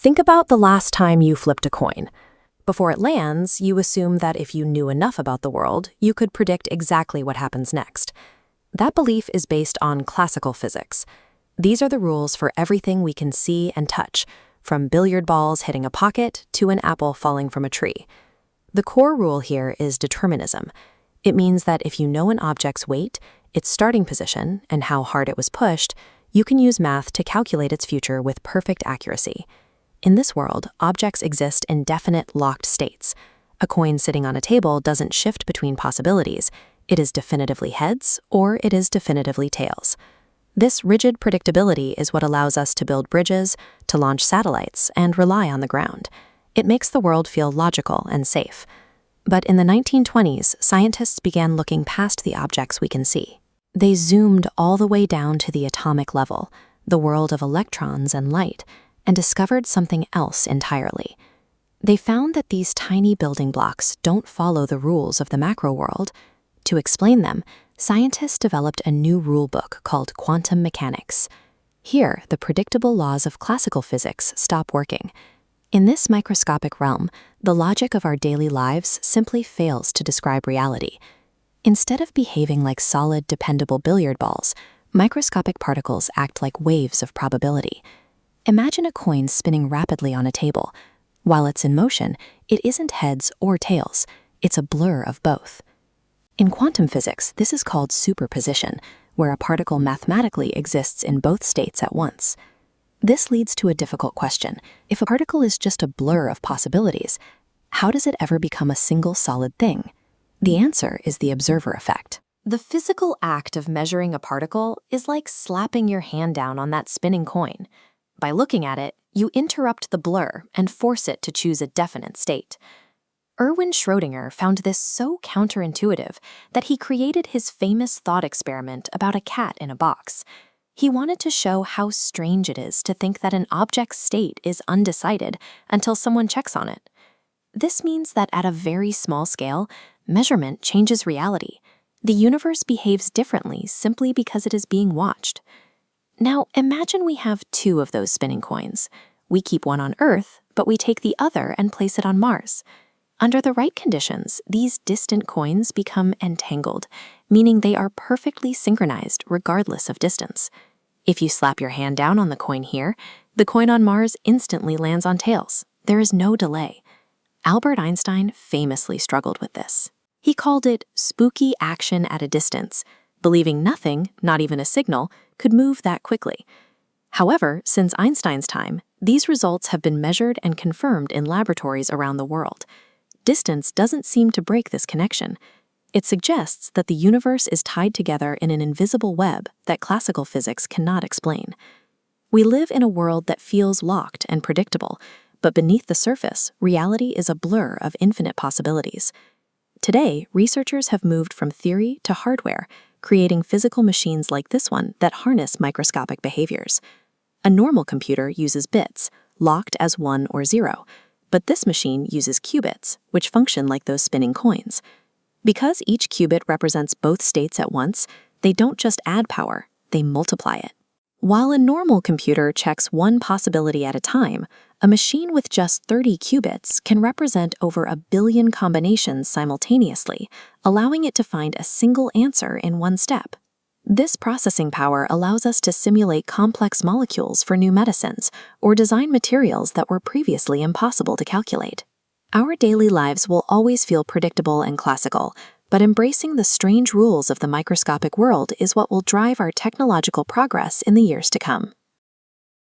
Think about the last time you flipped a coin. Before it lands, you assume that if you knew enough about the world, you could predict exactly what happens next. That belief is based on classical physics. These are the rules for everything we can see and touch, from billiard balls hitting a pocket to an apple falling from a tree. The core rule here is determinism. It means that if you know an object's weight, its starting position, and how hard it was pushed, you can use math to calculate its future with perfect accuracy. In this world, objects exist in definite, locked states. A coin sitting on a table doesn't shift between possibilities. It is definitively heads, or it is definitively tails. This rigid predictability is what allows us to build bridges, to launch satellites, and rely on the ground. It makes the world feel logical and safe. But in the 1920s, scientists began looking past the objects we can see. They zoomed all the way down to the atomic level, the world of electrons and light, and discovered something else entirely. They found that these tiny building blocks don't follow the rules of the macro world. To explain them, scientists developed a new rule book called quantum mechanics. Here, the predictable laws of classical physics stop working. In this microscopic realm, the logic of our daily lives simply fails to describe reality. Instead of behaving like solid, dependable billiard balls, microscopic particles act like waves of probability. Imagine a coin spinning rapidly on a table. While it's in motion, it isn't heads or tails. It's a blur of both. In quantum physics, this is called superposition, where a particle mathematically exists in both states at once. This leads to a difficult question. If a particle is just a blur of possibilities, how does it ever become a single solid thing? The answer is the observer effect. The physical act of measuring a particle is like slapping your hand down on that spinning coin. By looking at it, you interrupt the blur and force it to choose a definite state. Erwin Schrödinger found this so counterintuitive that he created his famous thought experiment about a cat in a box. He wanted to show how strange it is to think that an object's state is undecided until someone checks on it. This means that at a very small scale, measurement changes reality. The universe behaves differently simply because it is being watched. Now, imagine we have two of those spinning coins. We keep one on Earth, but we take the other and place it on Mars. Under the right conditions, these distant coins become entangled, meaning they are perfectly synchronized regardless of distance. If you slap your hand down on the coin here, the coin on Mars instantly lands on tails. There is no delay. Albert Einstein famously struggled with this. He called it spooky action at a distance, believing nothing, not even a signal, could move that quickly. However, since Einstein's time, these results have been measured and confirmed in laboratories around the world. Distance doesn't seem to break this connection. It suggests that the universe is tied together in an invisible web that classical physics cannot explain. We live in a world that feels locked and predictable, but beneath the surface, reality is a blur of infinite possibilities. Today, researchers have moved from theory to hardware, creating physical machines like this one that harness microscopic behaviors. A normal computer uses bits, locked as 1 or 0, but this machine uses qubits, which function like those spinning coins. Because each qubit represents both states at once, they don't just add power, they multiply it. While a normal computer checks one possibility at a time, a machine with just 30 qubits can represent over 1 billion combinations simultaneously, allowing it to find a single answer in one step. This processing power allows us to simulate complex molecules for new medicines or design materials that were previously impossible to calculate. Our daily lives will always feel predictable and classical, but embracing the strange rules of the microscopic world is what will drive our technological progress in the years to come.